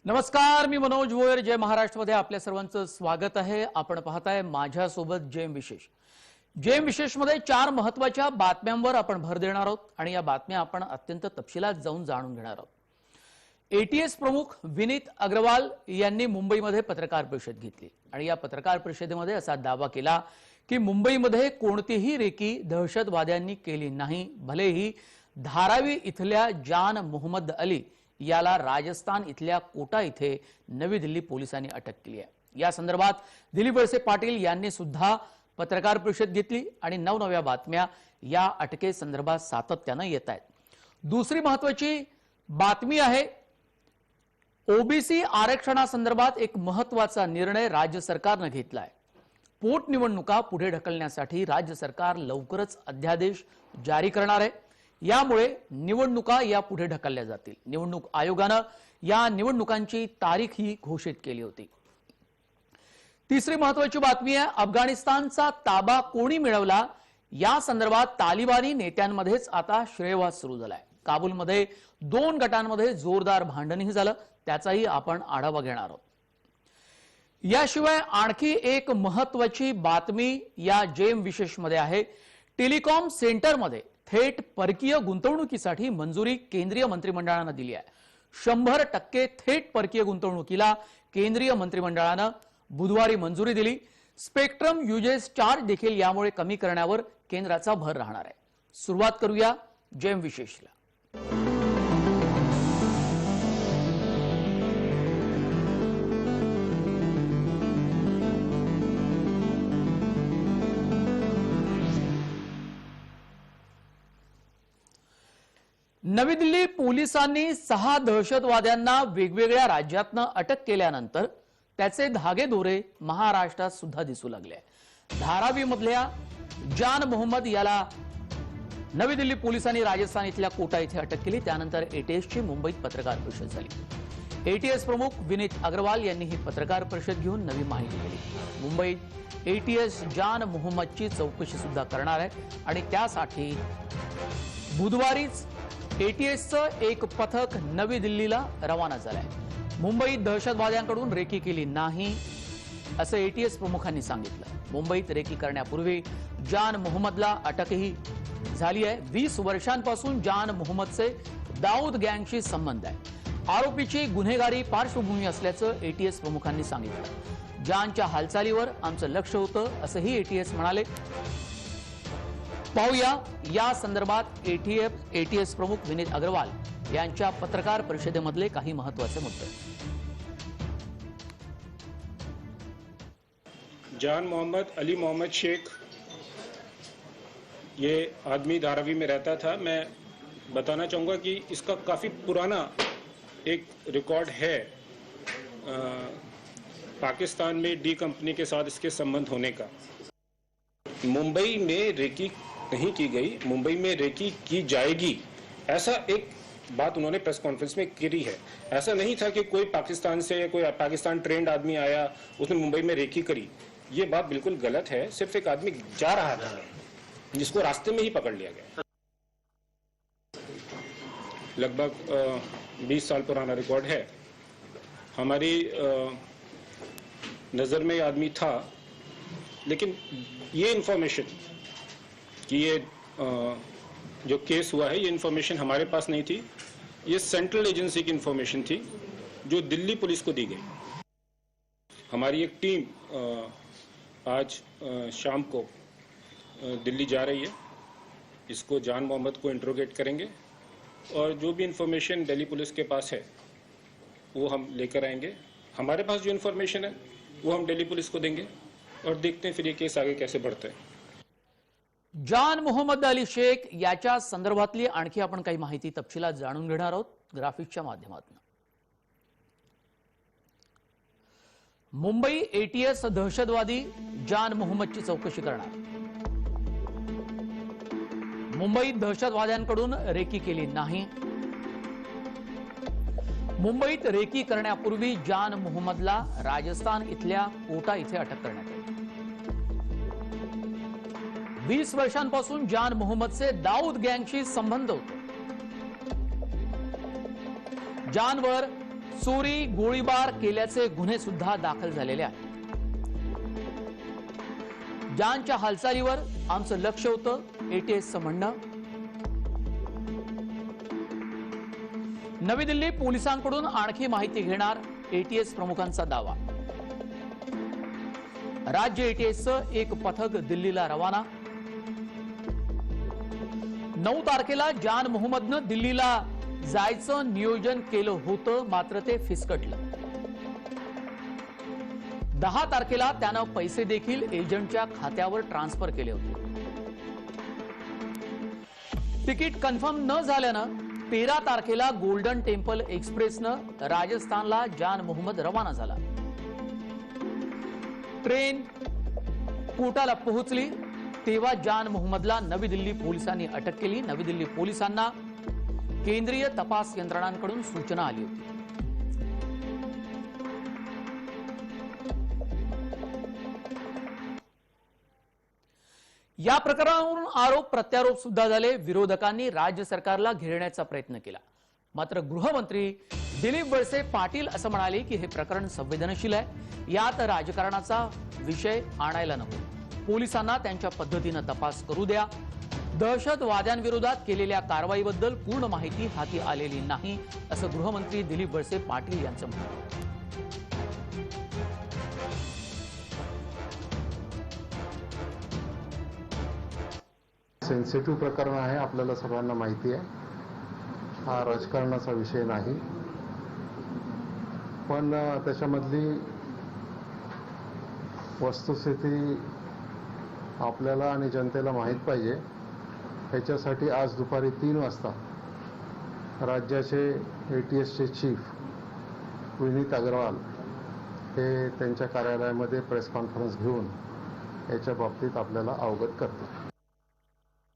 नमस्कार, मी मनोज भोयर. जय महाराष्ट्रमध्ये आपल्या सर्वांचं स्वागत आहे. आपण पाहताय माझ्यासोबत जेम विशेष. जेम विशेषमध्ये 4 महत्त्वाच्या बातम्यांवर आपण भर देणार आहोत आणि या बातम्या आपण अत्यंत तपशिलात जाऊन जाणून घेणार आहोत. एटीएस प्रमुख विनीत अग्रवाल यांनी मुंबईमध्ये पत्रकार परिषद घेतली आणि या पत्रकार परिषदेमध्ये असा दावा केला की मुंबईमध्ये कोणतीही रेकी दहशतवाद्यांनी केली नाही. भलेही धारावी इथल्या जान मोहम्मद अली याला राजस्थान इथल्या कोटा इथे नवी दिल्ली पोलिसांनी अटक केली आहे. या संदर्भात दिलीप वळसे पाटील यांनी सुद्धा पत्रकार परिषद घेतली आणि नवनव्या बातम्या या अटकेसंदर्भात सातत्याने येत आहेत. दुसरी महत्त्वाची बातमी आहे, ओबीसी आरक्षणासंदर्भात एक महत्त्वाचा निर्णय राज्य सरकारने घेतलाय. पोटनिवडणुका पुढे ढकलण्यासाठी राज्य सरकार लवकरच अध्यादेश जारी करणार आहे. यामुळे निवडणुका या पुढे ढकलल्या जातील. निवडणूक आयोगाने या निवडणुकांची तारीख ही घोषित केली होती. तिसरी महत्त्वाची बातमी आहे, अफगाणिस्तानचा ताबा कोणी मिळवला या संदर्भात तालिबानी नेत्यांमध्येच आता श्रेयवाद सुरू झालाय. काबूलमध्ये 2 गटांमध्ये जोरदार भांडणही झालं, त्याचाही आपण आढावा घेणार आहोत. याशिवाय आणखी एक महत्त्वाची बातमी या जेम विशेषमध्ये आहे. टेलिकॉम सेंटरमध्ये थेट परकीय गुंतवणुकीसाठी मंजुरी केंद्रीय मंत्रिमंडळाने दिली आहे. 100% थेट परकीय गुंतवणुकीला केंद्रीय मंत्रिमंडळाने बुधवारी मंजुरी दिली. स्पेक्ट्रम युजेस चार्ज देखील यामुळे कमी करण्यावर केंद्राचा भर राहणार आहे. सुरुवात करूया जेम विशेषला. नवी दिल्ली पोलिसांनी 6 दहशतवाद्यांना वेगवेगळ्या राज्यातनं अटक केल्यानंतर त्याचे धागेदोरे महाराष्ट्रात सुद्धा दिसू लागले. धारावीमधल्या जान मोहम्मद याला नवी दिल्ली पोलिसांनी राजस्थान इथल्या कोटा इथे अटक केली. त्यानंतर एटीएसची मुंबईत पत्रकार परिषद झाली. एटीएस प्रमुख विनीत अग्रवाल यांनी ही पत्रकार परिषद घेऊन नवी माहिती दिली. मुंबईत एटीएस जान मोहम्मदची चौकशी सुद्धा करणार आहे आणि त्यासाठी बुधवारीच एटीएसचं एक पथक नवी दिल्लीला रवाना झालंय. मुंबईत दहशतवाद्यांकडून रेकी केली नाही असं एटीएस प्रमुखांनी सांगितलं. मुंबईत रेकी करण्यापूर्वी जान मोहम्मदला अटकही झाली आहे. 20 वर्षांपासून जान मोहम्मदचे दाऊद गँगशी संबंध आहे. आरोपीची गुन्हेगारी पार्श्वभूमी असल्याचं एटीएस प्रमुखांनी सांगितलं. जानच्या हालचालीवर आमचं लक्ष होतं असंही एटीएस म्हणाले. पाहूया या संदर्भात एटीएस प्रमुख विनीत अग्रवाल यांच्या पत्रकार परिषदेमधले काही महत्त्वाचे मुद्दे. जान मोहम्मद अली मोहम्मद शेख, ये आदमी धारावी में रहता था. मैं बताना चाहूँगा कि इसका काफ़ी पुराना एक रिकॉर्ड है. पाकिस्तान में डी कंपनी के साथ इसके संबंध होने का. मुंबई में रेकी नहीं की गई, मुंबई में रेकी की जाएगी, ऐसा एक बात उन्होंने प्रेस कॉन्फ्रेंस में करी है. ऐसा नहीं था कि कोई पाकिस्तान से कोई पाकिस्तान ट्रेंड आदमी आया, उसने मुंबई में रेकी करी. ये बात बिल्कुल गलत है. सिर्फ एक आदमी जा रहा था जिसको रास्ते में ही पकड़ लिया गया. लगभग 20 साल पुराना रिकॉर्ड है. हमारी नज़र में ये आदमी था, लेकिन ये इंफॉर्मेशन कि ये जो केस हुआ है, ये इंफॉर्मेशन हमारे पास नहीं थी. ये सेंट्रल एजेंसी की इंफॉर्मेशन थी जो दिल्ली पुलिस को दी गई. हमारी एक टीम आज शाम को दिल्ली जा रही है. इसको जान मोहम्मद को इंट्रोगेट करेंगे और जो भी इंफॉर्मेशन दिल्ली पुलिस के पास है वो हम लेकर आएंगे. हमारे पास जो इंफॉर्मेशन है वो हम दिल्ली पुलिस को देंगे और देखते हैं फिर ये केस आगे कैसे बढ़ता है. जान मोहम्मद अली शेख याच्या संदर्भातली आणखी आपण काही माहिती तपशिलात जाणून घेणार आहोत ग्राफिक्सच्या माध्यमातून. मुंबई एटीएस दहशतवादी जान मोहम्मदची चौकशी करणार. मुंबईत दहशतवाद्यांकडून रेकी केली नाही. मुंबईत रेकी करण्यापूर्वी जान मोहम्मदला राजस्थान इथल्या कोटा इथे अटक करण्यात आली. 20 वर्षांपासून जान मोहम्मदचे दाऊद गँगशी संबंध होते. जानवर चोरी गोळीबार केल्याचे गुन्हे सुद्धा दाखल झालेले आहेत. जानच्या हालचालीवर आमचं लक्ष होतं, एटीएसचं म्हणणं. नवी दिल्ली पोलिसांकडून आणखी माहिती घेणार एटीएस प्रमुखांचा दावा. राज्य एटीएसचं एक पथक दिल्लीला रवाना. 9 तारखेला जान मोहम्मदनं दिल्लीला जायचं नियोजन केलं होतं, मात्र ते फिसकटलं. 10 तारखेला त्यानं पैसे देखील एजंटच्या खात्यावर ट्रान्सफर केले होते. तिकीट कन्फर्म न झाल्यानं 13 तारखेला गोल्डन टेम्पल एक्सप्रेसनं राजस्थानला जान मोहम्मद रवाना झाला. ट्रेन कोटाला पोहोचली तेव्हा जान मोहम्मदला नवी दिल्ली पोलिसांनी अटक केली. नवी दिल्ली पोलिसांना केंद्रीय तपास यंत्रणांकडून सूचना आली होती. या प्रकरणावरून आरोप प्रत्यारोप सुद्धा झाले. विरोधकांनी राज्य सरकारला घेरण्याचा प्रयत्न केला, मात्र गृहमंत्री दिलीप वळसे पाटील असं म्हणाले की हे प्रकरण संवेदनशील आहे, यात राजकारणाचा विषय आणायला नको. पोलिसांना त्यांच्या पद्धतीनं तपास करू द्या. दहशतवाद्यांविरोधात केलेल्या कारवाईबद्दल पूर्ण माहिती हाती आलेली नाही, असं गृहमंत्री दिलीप वळसे पाटील यांचं म्हणणं. सेन्सिटिव्ह प्रकरण आहे, आपल्याला सगळ्यांना माहिती आहे. हा राजकारणाचा विषय नाही, पण त्याच्यामधली वस्तुस्थिती आपल्याला आणि जनतेला माहीत पाहिजे. ह्याच्यासाठी आज दुपारी 3 वाजता राज्याचे एटीएसचे चीफ विनीत अग्रवाल हे त्यांच्या कार्यालयामध्ये प्रेस कॉन्फरन्स घेऊन याच्या बाबतीत आपल्याला अवगत करतील.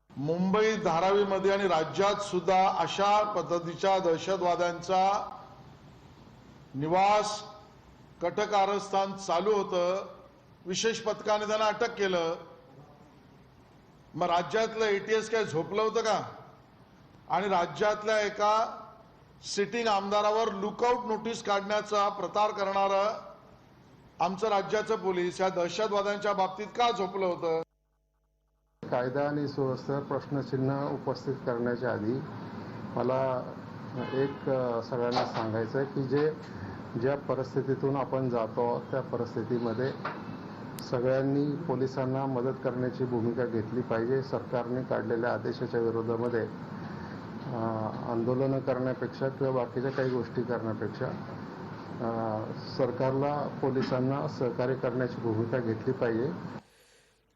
मुंबई धारावीमध्ये आणि राज्यात सुद्धा अशा पद्धतीच्या दहशतवाद्यांचा निवास कटकारस्थान चालू होतं. विशेष पथकाने त्यांना अटक केलं. मग राज्यातलं एटीएस काय झोपलं होतं का? आणि राज्यातल्या एका सिटिंग आमदारावर लुकआउट नोटीस काढण्याचा प्रकार करणारं आमचं राज्याचं पोलीस या दहशतवाद्यांच्या बाबतीत का झोपलं होतं? कायदा आणि सुव्यवस्थेवर प्रश्नचिन्ह उपस्थित करण्याच्या आधी मला एक सगळ्यांना सांगायचं आहे की ज्या परिस्थितीतून आपण जातो त्या परिस्थितीमध्ये सगळ्यांनी पोलिसांना मदत करण्याची भूमिका घेतली पाहिजे. सरकारने काढलेल्या आदेशाच्या विरोधामध्ये आंदोलनं करण्यापेक्षा किंवा बाकीच्या काही गोष्टी करण्यापेक्षा सरकारला पोलिसांना सहकार्य करण्याची भूमिका घेतली पाहिजे.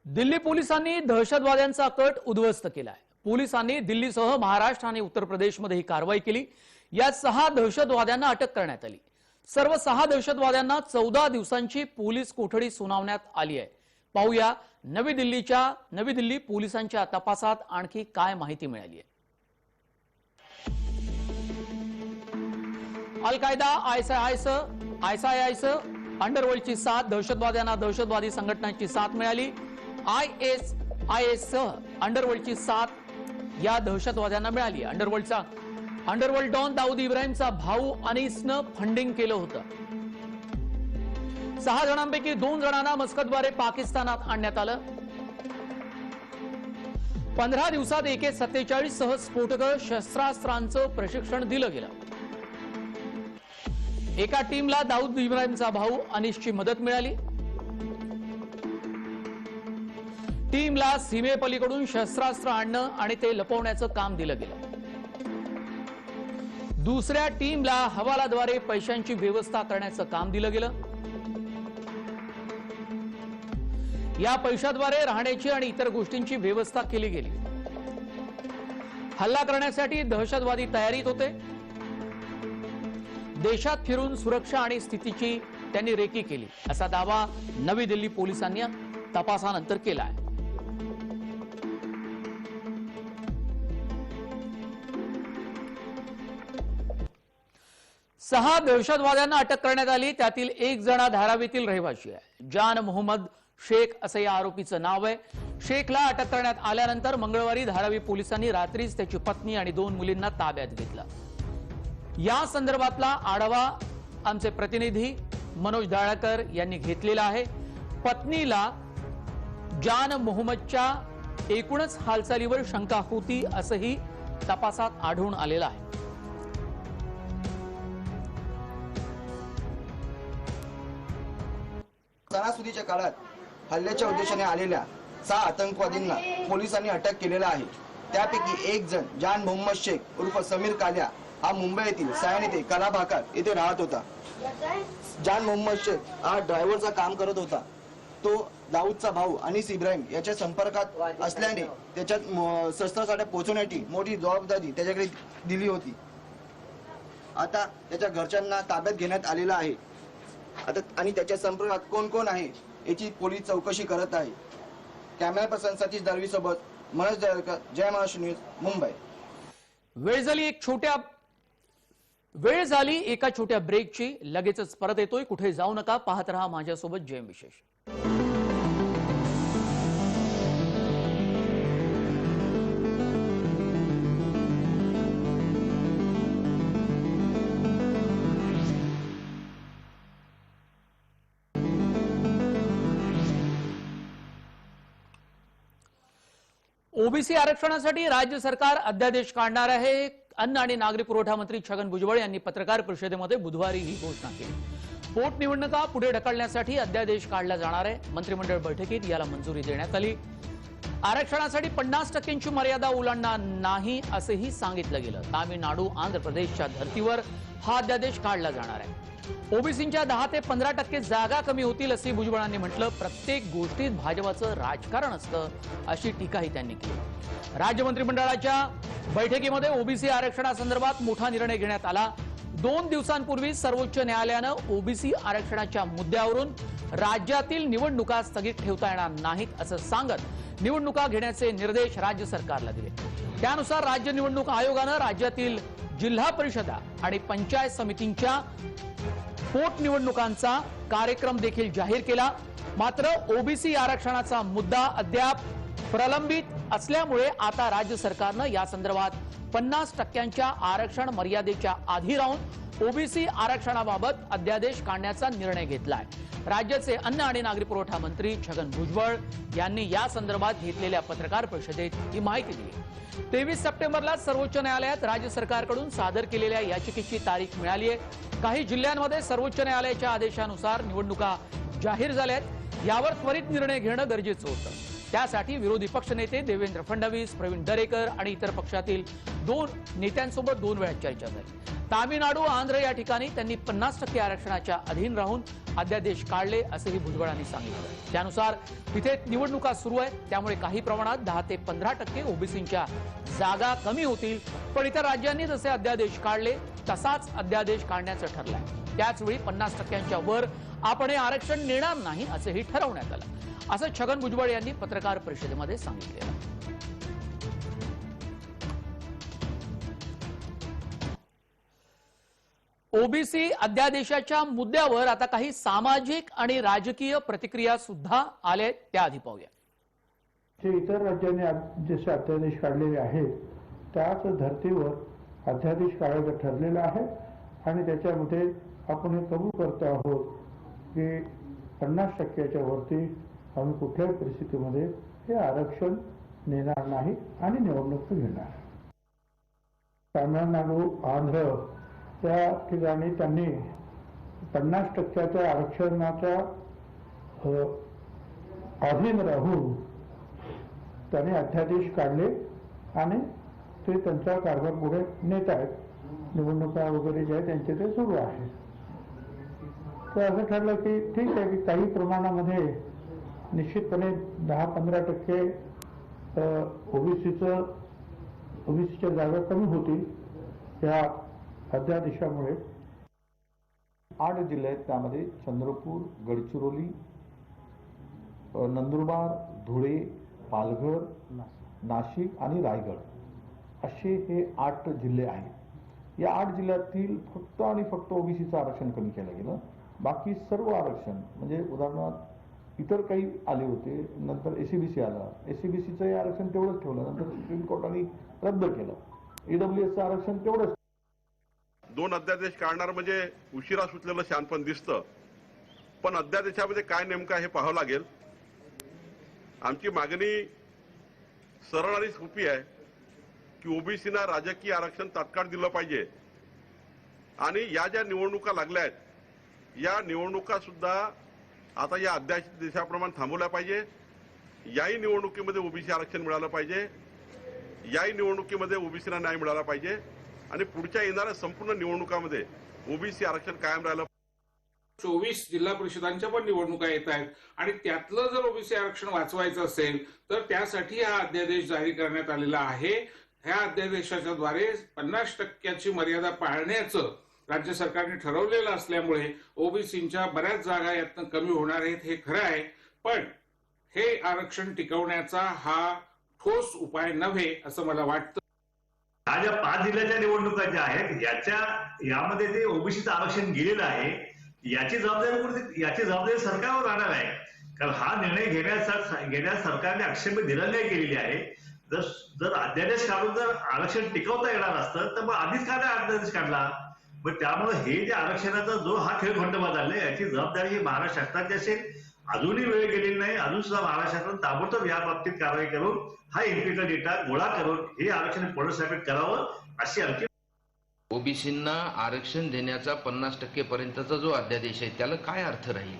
दिल्ली पोलिसांनी दहशतवाद्यांचा कट उद्ध्वस्त केलाय. पोलिसांनी दिल्लीसह महाराष्ट्र आणि उत्तर प्रदेशमध्ये ही कारवाई केली. या 6 दहशतवाद्यांना अटक करण्यात आली. सर्व 6 दहशतवाद्यांना 14 दिवसांची पोलीस कोठडी सुनावण्यात आली आहे. पाहूया नवी दिल्ली पोलिसांच्या तपासात आणखी काय माहिती मिळाली आहे. अल कायदा आयएसआयचं अंडरवर्ल्डची साथ, दहशतवाद्यांना दहशतवादी संघटनांची साथ मिळाली. ISIS अंडरवर्ल्डची साथ या दहशतवाद्यांना मिळाली. अंडरवर्ल्ड डॉन दाऊद इब्राहिमचा भाऊ अनीसनं फंडिंग केलं होतं. 6 जणांपैकी 2 जणांना मस्कतद्वारे पाकिस्तानात आणण्यात आलं. 15 दिवसात AK-47 सह स्फोटक शस्त्रास्त्रांचं प्रशिक्षण दिलं गेलं. एका टीमला दाऊद इब्राहिमचा भाऊ अनीसची मदत मिळाली. टीमला सीमेपलीकडून शस्त्रास्त्र आणणं आणि ते लपवण्याचं काम दिलं गेलं. दुसऱ्या टीमला हवालाद्वारे पैशांची व्यवस्था करण्याचं काम दिलं गेलं. या पैशाद्वारे राहण्याची आणि इतर गोष्टींची व्यवस्था केली गेली. हल्ला करण्यासाठी दहशतवादी तयारीत होते. देशात फिरून सुरक्षा आणि स्थितीची त्यांनी रेकी केली, असा दावा नवी दिल्ली पोलिसांनी तपासानंतर केला आहे. सहा दहशतवाद्यांना अटक करण्यात आली. त्यातील एक जण धारावीतील रहिवासी आहे. जान मोहम्मद शेख असं या आरोपीचं नाव आहे. शेखला अटक करण्यात आल्यानंतर मंगळवारी धारावी पोलिसांनी रात्रीच त्याची पत्नी आणि 2 मुलींना ताब्यात घेतलं. या संदर्भातला आढावा आमचे प्रतिनिधी मनोज दाळकर यांनी घेतलेला आहे. पत्नीला जान मोहम्मदच्या एकूणच हालचालीवर शंका होती असंही तपासात आढळून आलेलं आहे. सणासुदीच्या काळात हल्ल्याच्या उद्देशाने आलेल्या 6 आतंकवादींना पोलिसांनी अटक केलेला आहे. त्यापैकी एक जण जान मोहम्मद शेख उर्फ समीर काल्या हा मुंबई येथील सायन येथे कला भागात येथे राहत होता. जान मोहम्मद शेख हा ड्रायव्हरचा काम करत होता. तो दाऊदचा भाऊ अनीस इब्राहिम याच्या संपर्कात असल्याने त्याच्यात शस्त्रसाठा पोहोचवण्याची मोठी जबाबदारी त्याच्याकडे दिली होती. आता त्याच्या घरच्यांना ताब्यात घेण्यात आलेला आहे. आता आणि त्याच्या संपर्कात कोण कोण आहे याची पोलीस चौकशी करत आहे. कॅमेरा पर्सन सतीश दळवी सोबत मनोज दाळकर, जय महाराष्ट्र न्यूज, मुंबई. वेळ झाली एका छोट्या ब्रेकची. लगेचच परत येतोय. कुठे जाऊ नका, पाहत रहा माझ्यासोबत जयम विशेष. ओबीसी आरक्षणासाठी राज्य सरकार अध्यादेश काढणार आहे. अन्न आणि नागरी पुरवठा मंत्री छगन भुजबळ यांनी पत्रकार परिषदेमध्ये बुधवारी ही घोषणा केली. पोटनिवडणुका पुढे ढकलण्यासाठी अध्यादेश काढला जाणार आहे. मंत्रिमंडळ बैठकीत याला मंजुरी देण्यात आली. आरक्षणासाठी 50% मर्यादा ओलांडणार नाही असंही सांगितलं गेलं. तामिळनाडू, आंध्र प्रदेशच्या धर्तीवर हा अध्यादेश काढला जाणार आहे. ओबीसींच्या 10 ते 15% जागा कमी होतील असंही भुजबळांनी म्हटलं. प्रत्येक गोष्टीत भाजपाचं राजकारण असतं अशी टीकाही त्यांनी केली. राज्य मंत्रिमंडळाच्या बैठकीमध्ये ओबीसी आरक्षणासंदर्भात मोठा निर्णय घेण्यात आला. 2 दिवसांपूर्वी सर्वोच्च न्यायालयानं ओबीसी आरक्षणाच्या मुद्द्यावरून राज्यातील निवडणुका स्थगित ठेवता येणार नाहीत असं सांगत निवडणुका घेण्याचे निर्देश राज्य सरकारला दिले. त्यानुसार राज्य निवडणूक आयोगानं राज्यातील जिल्हा परिषदा आणि पंचायत समितींच्या पोटनिवडणुकांचा कार्यक्रम देखील जाहीर केला. मात्र ओबीसी आरक्षणाचा मुद्दा अद्याप प्रलंबित असल्यामुळे आता राज्य सरकारनं या संदर्भात 50% आरक्षण मर्यादेच्या आधी राहून ओबीसी आरक्षणाबाबत अध्यादेश काढण्याचा निर्णय घेतला आहे. राज्याचे अन्न आणि नागरी पुरवठा मंत्री छगन भुजबळ यांनी या संदर्भात घेतलेल्या पत्रकार परिषदेत ही माहिती दिली. 23 सप्टेंबरला सर्वोच्च न्यायालयात राज्य सरकारकडून सादर केलेल्या याचिकेची तारीख मिळाली आहे. काही जिल्ह्यांमध्ये सर्वोच्च न्यायालयाच्या आदेशानुसार निवडणुका जाहीर झाल्या आहेत. यावर त्वरित निर्णय घेणं गरजेचं होतं. त्यासाठी विरोधी पक्षनेते देवेंद्र फडणवीस, प्रवीण दरेकर आणि इतर पक्षातील 2 नेत्यांसोबत 2 वेळा चर्चा झाली. तामिळनाडू, आंध्र या ठिकाणी त्यांनी 50% आरक्षणाच्या अधीन राहून अध्यादेश काढले असंही भुजबळांनी सांगितलं. त्यानुसार तिथे निवडणुका सुरू आहेत. त्यामुळे काही प्रमाणात 10 ते 15% ओबीसींच्या जागा कमी होतील. पण इतर राज्यांनी जसे अध्यादेश काढले तसाच अध्यादेश काढण्याचं ठरलंय. त्याचवेळी 50%च्या वर आपण हे आरक्षण नेणार नाही असंही ठरवण्यात आलं असं छगन भुजबळ यांनी पत्रकार परिषदेमध्ये सांगितलं. ओबीसी अध्यादेशाच्या मुद्द्यावर आता काही सामाजिक आणि राजकीय प्रतिक्रिया सुद्धा आल्या आहेत. त्याआधी पाहूया. जे इतर राज्यांनी जसे अध्यादेश काढलेले आहेत त्याच धर्तीवर अध्यादेश काढायचं ठरलेलं आहे आणि त्याच्यामध्ये आपण हे कबूल करतो आहोत की 50%च्या वरती आम्ही कुठल्याही परिस्थितीमध्ये हे आरक्षण नेणार नाही आणि निवडणूक घेणार. तामिळनाडू, आंध्र त्या ठिकाणी त्यांनी 50%च्या आरक्षणाच्या अधीन राहून त्यांनी अध्यादेश काढले आणि ते त्यांचा कारभार पुढे नेत आहेत. निवडणुका वगैरे जे आहे त्यांचे ते सुरू आहे. तर असं ठरलं की ठीक आहे की काही प्रमाणामध्ये निश्चितपणे 10-15% ओबीसीच्या जागा कमी होतील या अध्यादेशामुळे. 8 जिल्हे आहेत. त्यामध्ये चंद्रपूर, गडचिरोली, नंदुरबार, धुळे, पालघर, नाशिक आणि रायगड असे हे 8 जिल्हे आहेत. या 8 जिल्ह्यातील फक्त आणि फक्त ओबीसीचं आरक्षण कमी केलं गेलं. बाकी सर्व आरक्षण म्हणजे उदाहरणार्थ इतर काही आले होते, नंतर एसीबीसी आला, एसीबीसीचं आरक्षण तेवढंच ठेवलं, नंतर सुप्रीम कोर्टाने रद्द केलं. ईडब्ल्यूएसचं आरक्षण तेवढंच. 2 अध्यादेश काढणार म्हणजे उशिरा सुचलेलं शहाणपण दिसतं, पण अध्यादेशामध्ये काय नेमकं हे पाहावं लागेल. आमची मागणी सरळ आणि सोपी आहे की ओबीसीना राजकीय आरक्षण तात्काळ दिलं पाहिजे आणि या ज्या निवडणुका लागल्या आहेत या निवडणुका सुद्धा आता या अध्यादेशाप्रमाणे थांबवल्या पाहिजे. याही निवडणुकीमध्ये ओबीसी आरक्षण मिळालं पाहिजे, याही निवडणुकीमध्ये ओबीसीना न्याय मिळाला पाहिजे आणि पुढच्या येणाऱ्या संपूर्ण निवडणुकामध्ये ओबीसी आरक्षण कायम राहिलं. 24 जिल्हा परिषदांच्या पण निवडणुका येत आहेत आणि त्यातलं जर ओबीसी आरक्षण वाचवायचं असेल तर त्यासाठी हा अध्यादेश जारी करण्यात आलेला आहे. ह्या अध्यादेशाच्या द्वारे 50% मर्यादा पाळण्याचं राज्य सरकारने ठरवलेलं असल्यामुळे ओबीसींच्या बऱ्याच जागा यातनं कमी होणार आहेत हे खरं आहे, पण हे आरक्षण टिकवण्याचा हा ठोस उपाय नव्हे असं मला वाटतं. ह्या ज्या 5 जिल्ह्याच्या निवडणुका ज्या आहेत यामध्ये जे ओबीसीचं आरक्षण गेलेलं आहे याची जबाबदारी सरकारवर राहणार आहे. कारण हा निर्णय घेण्यास सरकारने आक्षेप दिरंगाई केलेली आहे. जर अध्यादेश काढून जर आरक्षण टिकवता येणार असतं तर मग आधीच का नाही अध्यादेश काढला. मग त्यामुळे हे जे आरक्षणाचा जो हा खेळ खंडोबा झाला याची जबाबदारी ही महाराष्ट्र शासनाची असेल. अजूनही वेळ गेलेली नाही, अजून सुद्धा महाराष्ट्र शासन ताबडतोब या बाबतीत कारवाई करून हा एमपीचा डेटा गोळा करून हे आरक्षण पुनर्स्थापित करावं अशी आमची. ओबीसींना आरक्षण देण्याचा 50% पर्यंतचा जो अध्यादेश आहे त्याला काय अर्थ राहील.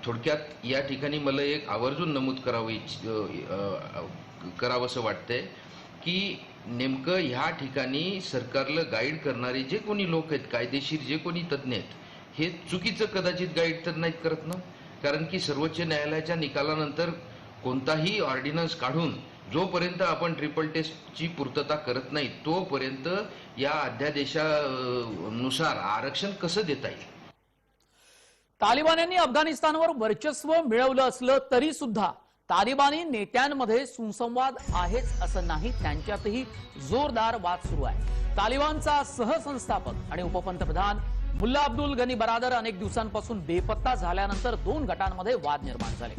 थोडक्यात या ठिकाणी मला एक आवर्जून नमूद करावंसं वाटतंय की नेमकं ह्या ठिकाणी सरकारला गाईड करणारे जे कोणी लोक आहेत, कायदेशीर जे कोणी तज्ज्ञ आहेत, हे चुकीचं कदाचित गाईड तर नाहीत करत ना. कारण की सर्वोच्च न्यायालयाच्या निकालानंतर कोणताही ऑर्डिनन्स काढून जोपर्यंत आपण ट्रिपल टेस्टची पूर्तता करत नाही तोपर्यंत या अध्यादेशानुसार आरक्षण कसं देता येईल. तालिबान्यांनी अफगाणिस्तानवर वर्चस्व मिळवलं असलं तरी सुद्धा तालिबानी नेत्यांमध्ये सुसंवाद आहेच असं नाही, त्यांच्यातही जोरदार वाद सुरू आहे. तालिबानचा सहसंस्थापक आणि उपपंतप्रधान मुल्ला अब्दुल गनी बरादर अनेक दिवसांपासून बेपत्ता झाल्यानंतर 2 गटांमध्ये वाद निर्माण झाले.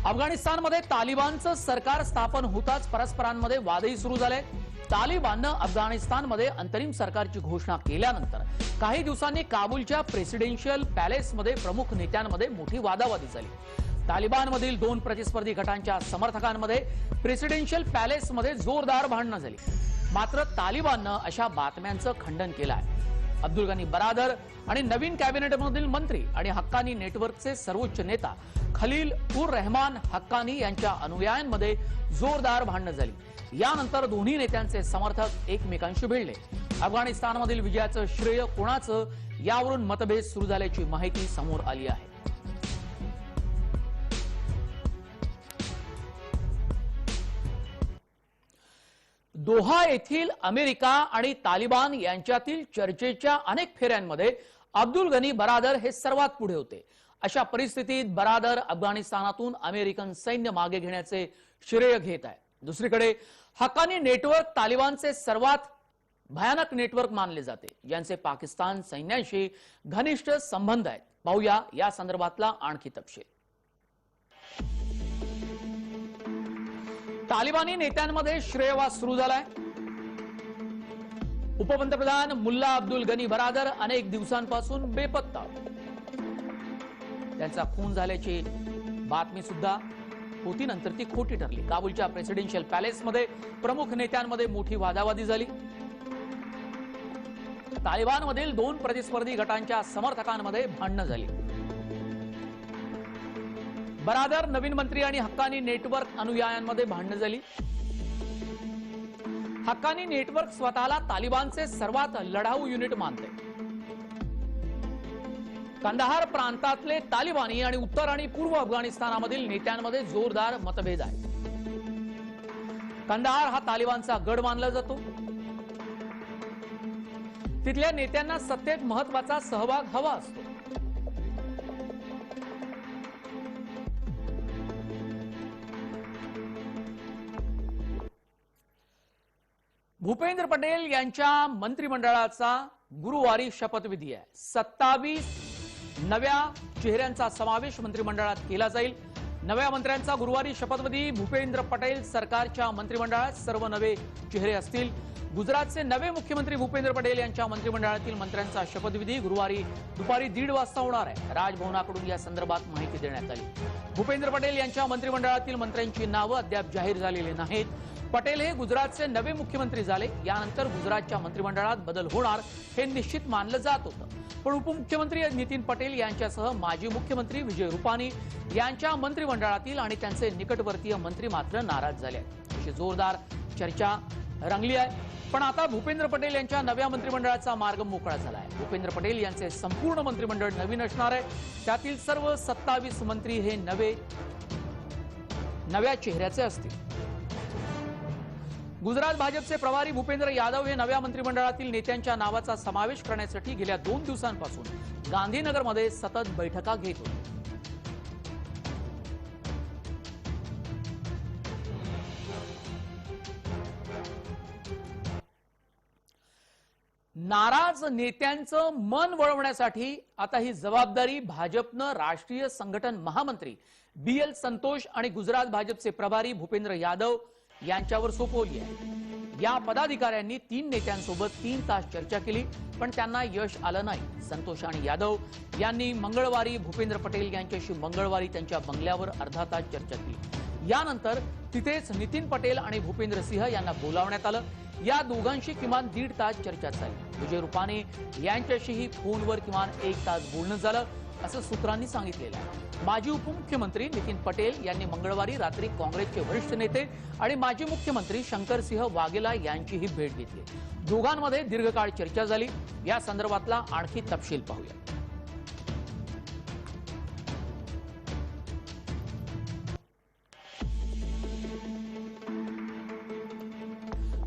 अफगाणिस्तानमध्ये तालिबानचं सरकार स्थापन होताच परस्परांमध्ये वादही सुरू झाले. तालिबाननं अफगाणिस्तानमध्ये अंतरिम सरकारची घोषणा केल्यानंतर काही दिवसांनी काबूलच्या प्रेसिडेन्शियल पॅलेसमध्ये प्रमुख नेत्यांमध्ये मोठी वादावादी झाली. तालिबानमधील 2 प्रतिस्पर्धी गटांच्या समर्थकांमध्ये प्रेसिडेन्शियल पॅलेसमध्ये जोरदार भांडणं झाली. मात्र तालिबाननं अशा बातम्यांचं खंडन केलं आहे. अब्दुल गनी बरादर आणि नवीन कॅबिनेटमधील मंत्री आणि हक्कानी नेटवर्कचे सर्वोच्च नेता खलील उर रहमान हक्कानी यांच्या अनुयायांमध्ये जोरदार भांडणं झाली. यानंतर दोन्ही नेत्यांचे समर्थक एकमेकांशी भिडले. अफगाणिस्तानमधील विजयाचं श्रेय कोणाचं यावरून मतभेद सुरू झाल्याची माहिती समोर आली आहे. दोहा येथील अमेरिका आणि तालिबान यांच्यातील चर्चेच्या अनेक फेऱ्यांमध्ये अब्दुल गनी बरादर हे सर्वात पुढे होते. अशा परिस्थितीत बरादर अफगाणिस्तानातून अमेरिकन सैन्य मागे घेण्याचे श्रेय घेत आहे. दुसरीकडे हक्कानी नेटवर्क तालिबानचे सर्वात भयानक नेटवर्क मानले जाते, ज्यांचे पाकिस्तान सैन्याशी घनिष्ठ संबंध आहेत. पाहूया या संदर्भातला आणखी तपशील. तालिबानी नेत्यांमध्ये श्रेयवाद सुरू झालाय. उपपंतप्रधान मुल्ला अब्दुल गनी बरादर अनेक दिवसांपासून बेपत्ता. त्यांचा खून झाल्याची बातमी सुद्धा होती, नंतर ती खोटी ठरली. काबूलच्या प्रेसिडेन्शियल पॅलेसमध्ये प्रमुख नेत्यांमध्ये मोठी वादावादी झाली. तालिबानमधील 2 प्रतिस्पर्धी गटांच्या समर्थकांमध्ये भांडणं झाली. बरादर नवीन मंत्री आणि हक्कानी नेटवर्क अनुयायांमध्ये भांडणं झाली. हक्कानी नेटवर्क स्वतःला तालिबानचे सर्वात लढाऊ युनिट मानते. कंदाहार प्रांतातले तालिबानी आणि उत्तर आणि पूर्व अफगाणिस्तानामधील नेत्यांमध्ये जोरदार मतभेद आहेत. कंदाहार हा तालिबानचा गड मानला जातो. तिथल्या नेत्यांना सत्तेत महत्वाचा सहभाग हवा असतो. भूपेंद्र पटेल यांच्या मंत्रिमंडळाचा गुरुवारी शपथविधी आहे. 27 नव्या चेहऱ्यांचा समावेश मंत्रिमंडळात केला जाईल. नव्या मंत्र्यांचा गुरुवारी शपथविधी. भूपेंद्र पटेल सरकारच्या मंत्रिमंडळात सर्व नवे चेहरे असतील. गुजरातचे नवे मुख्यमंत्री भूपेंद्र पटेल यांच्या मंत्रिमंडळातील मंत्र्यांचा शपथविधी गुरुवारी दुपारी 1:30 वाजता होणार आहे. राजभवनाकडून या संदर्भात माहिती देण्यात आली. भूपेंद्र पटेल यांच्या मंत्रिमंडळातील मंत्र्यांची नावं अद्याप जाहीर झालेली नाहीत. पटेल हे गुजरातचे नवे मुख्यमंत्री झाले. यानंतर गुजरातच्या मंत्रिमंडळात बदल होणार हे निश्चित मानलं जात होतं. पण उपमुख्यमंत्री नितीन पटेल यांच्यासह माजी मुख्यमंत्री विजय रुपानी यांच्या मंत्रिमंडळातील आणि त्यांचे निकटवर्तीय मंत्री मात्र नाराज झाले आहेत. अशी जोरदार चर्चा रंगली आहे. पण आता भूपेंद्र पटेल यांच्या नव्या मंत्रिमंडळाचा मार्ग मोकळा झाला आहे. भूपेंद्र पटेल यांचे संपूर्ण मंत्रिमंडळ नवीन असणार आहे. त्यातील सर्व 27 मंत्री हे नव्या चेहऱ्याचे असतील. गुजरात भाजपचे प्रभारी भूपेंद्र यादव हे नव्या मंत्रिमंडळातील नेत्यांच्या नावाचा समावेश करण्यासाठी गेल्या 2 दिवसांपासून गांधीनगरमध्ये सतत बैठका घेत होते. नाराज नेत्यांचं मन वळवण्यासाठी आता ही जबाबदारी भाजपनं राष्ट्रीय संघटन महामंत्री BL संतोष आणि गुजरात भाजपचे प्रभारी भूपेंद्र यादव यांच्यावर सोपवली आहे. या पदाधिकाऱ्यांनी 3 नेत्यांसोबत 3 तास चर्चा केली, पण त्यांना यश आलं नाही. संतोष आणि यादव यांनी मंगळवारी भूपेंद्र पटेल यांच्याशी मंगळवारी त्यांच्या बंगल्यावर अर्धा तास चर्चा केली. यानंतर तिथेच नितीन पटेल आणि भूपेंद्र सिंह यांना बोलावण्यात आलं. या दोघांशी किमान 1.5 तास चर्चा झाली. विजय रुपानी यांच्याशीही फोनवर किमान 1 तास बोलणं झालं, असं सूत्रांनी सांगितलेलं आहे. माजी उपमुख्यमंत्री नितीन पटेल यांनी मंगळवारी रात्री काँग्रेसचे वरिष्ठ नेते आणि माजी मुख्यमंत्री शंकरसिंह वाघेला यांचीही भेट घेतली. दोघांमध्ये दीर्घकाळ चर्चा झाली. या संदर्भातला आणखी तपशील पाहूया.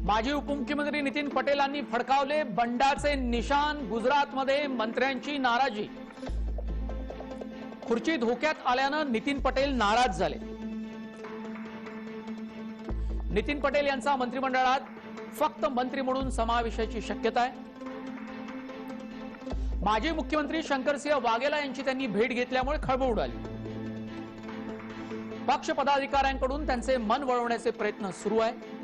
माजी उपमुख्यमंत्री नितीन पटेलांनी फडकावले बंडाचे निशाण. गुजरातमध्ये मंत्र्यांची नाराजी. खुर्ची धोक्यात आल्यानं नितीन पटेल नाराज झाले. नितीन पटेल यांचा मंत्रिमंडळात फक्त मंत्री म्हणून समावेशाची शक्यता आहे. माजी मुख्यमंत्री शंकरसिंह वाघेला यांची त्यांनी भेट घेतल्यामुळे खळबळ उडाली. पक्ष पदाधिकाऱ्यांकडून त्यांचे मन वळवण्याचे प्रयत्न सुरू आहे.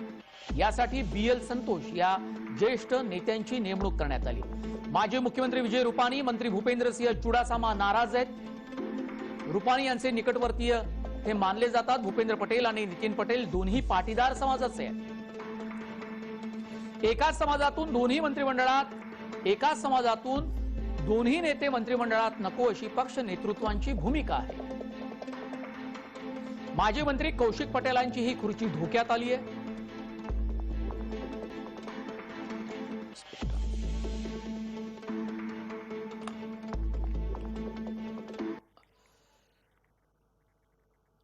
यासाठी BL संतोष या ज्येष्ठ नेत्यांची नेमणूक करण्यात आली. माजी मुख्यमंत्री विजय रुपानी, मंत्री भूपेंद्र सिंह चुडासामा नाराज आहेत. रुपानी यांचे निकटवर्तीय हे मानले जातात. भूपेंद्र पटेल आणि नितीन पटेल दोन्ही पाटीदार समाजाचे आहेत. एकाच समाजातून दोन्ही नेते मंत्रिमंडळात नको अशी पक्ष नेतृत्वांची भूमिका आहे. माजी मंत्री कौशिक पटेलांची ही खुर्ची धोक्यात आली आहे.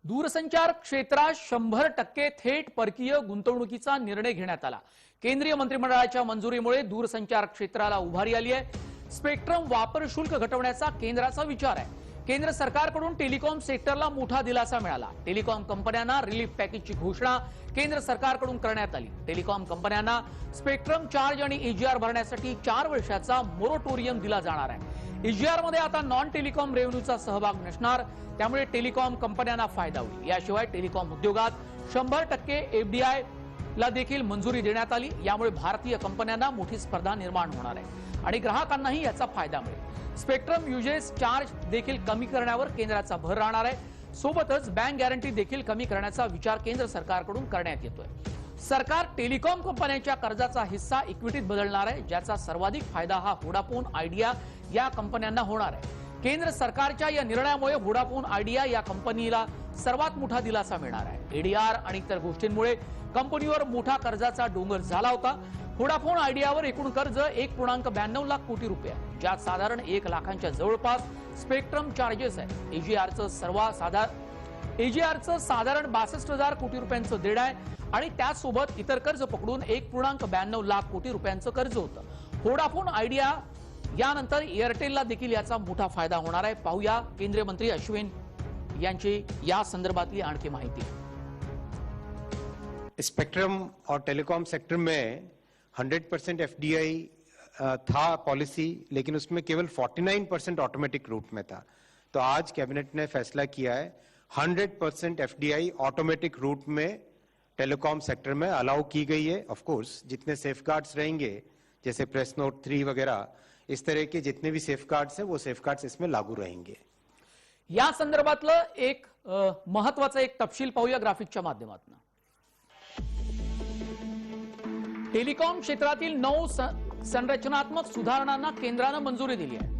दूरसंचार क्षेत्रात 100% थेट परकीय गुंतवणुकीचा निर्णय घेण्यात आला. केंद्रीय मंत्रिमंडळाच्या मंजुरीमुळे दूरसंचार क्षेत्राला उभारी आली आहे. स्पेक्ट्रम वापर शुल्क घटवण्याचा केंद्राचा विचार आहे. केंद्र सरकारकडून टेलिकॉम सेक्टरला मोठा दिलासा मिळाला. टेलिकॉम कंपन्यांना रिलीफ पॅकेजची घोषणा केंद्र सरकारकडून करण्यात आली. टेलिकॉम कंपन्यांना स्पेक्ट्रम चार्ज आणि EGR भरण्यासाठी 4 वर्षाचा मोरेटोरियम दिला जाणार आहे. EGR मध्ये आता नॉन टेलिकॉम रेव्हेन्यूचा सहभाग नसणार, त्यामुळे टेलिकॉम कंपन्यांना फायदा होईल. याशिवाय टेलिकॉम उद्योगात 100% FDI ला देखील मंजुरी देण्यात आली. यामुळे भारतीय कंपन्यांना मोठी स्पर्धा निर्माण होणार आहे आणि ग्राहकांनाही याचा फायदा मिळेल. स्पेक्ट्रम युजेस चार्ज देखील कमी करण्यावर केंद्राचा भर राहणार आहे. सोबतच बँक गॅरंटी देखील कमी करण्याचा विचार केंद्र सरकारकडून करण्यात येतोय. सरकार टेलिकॉम कंपन्यांच्या कर्जाचा हिस्सा इक्विटीत बदलणार आहे, ज्याचा सर्वाधिक फायदा हा व्होडाफोन आयडिया या कंपन्यांना होणार आहे. केंद्र सरकारच्या या निर्णयामुळे व्होडाफोन आयडिया या कंपनीला सर्वात मोठा दिलासा मिळणार आहे. ADR आणि इतर गोष्टींमुळे कंपनीवर मोठा कर्जाचा डोंगर झाला होता. व्होडाफोन आयडियावर एकूण कर्ज 1.92 लाख कोटी रुपये, ज्यात साधारण 1 लाखांच्या जवळपास स्पेक्ट्रम चार्जेस आहे. AGRचं साधारण 62,000 कोटी रुपयांचं देणं आहे आणि त्यासोबत इतर कर्ज पकडून 1.92 लाख कोटी रुपयांचं कर्ज होतं. व्होडाफोन आयडिया यानंतर एअरटेलला देखील याचा मोठा फायदा होणार आहे. पाहूया केंद्रीय मंत्री अश्विन यांची या संदर्भातली आणखी माहिती. स्पेक्ट्रम और टेलीकॉम सेक्टर में 100% FDI था पॉलिसी, लेकिन उसमें केवल 49% ऑटोमेटिक रूट में था. तो आज कैबिनेट ने फैसला किया है 100% FDI ऑटोमेटिक रूट में टेलीकॉम सेक्टर में अलाउ की गई है। ऑफ कोर्स जितने सेफगार्ड्स रहेंगे, जैसे प्रेस नोट 3 वगैरह, इस तरह के जितने भी सेफगार्ड्स हैं वो सेफगार्ड्स इसमें लागू रहेंगे। या संदर्भातलं एक महत्वाचा एक तपशील पाहूया ग्राफिकच्या माध्यमातून। टेलिकॉम क्षेत्रातील 9 संरचनात्मक सुधारणांना केंद्रानं मंजुरी दिली आहे।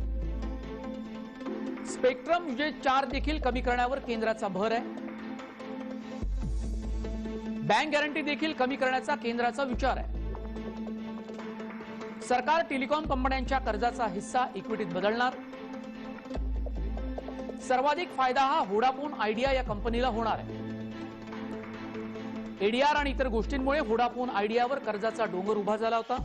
स्पेक्ट्रम म्हणजे 4 देखील कमी करण्यावर केंद्राचा भर आहे। बँक गॅरंटी देखील कमी करण्याचा केंद्राचा विचार आहे। सरकार टेलिकॉम कंपन्यांच्या कर्जाचा हिस्सा इक्विटीत बदलणार। सर्वाधिक फायदा हा व्होडाफोन आयडिया या कंपनीला होणार आहे। एडीआर आणि इतर गोष्टींमुळे व्होडाफोन आयडियावर कर्जाचा डोंगर उभा झाला होता।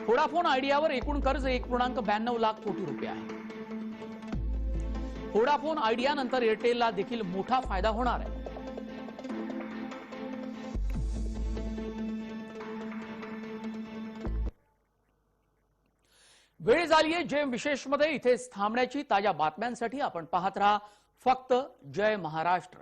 व्होडाफोन आयडियावर एकूण कर्ज 1.92 लाख कोटी रुपये आहे। व्होडाफोन आयडिया नंतर एअरटेलला देखील मोठा फायदा होणार आहे। वेळ झाली आहे जय विशेष मध्ये इथेच थांबण्याची। ताज्या बातम्यांसाठी आपण पाहत रहा फक्त जय महाराष्ट्र।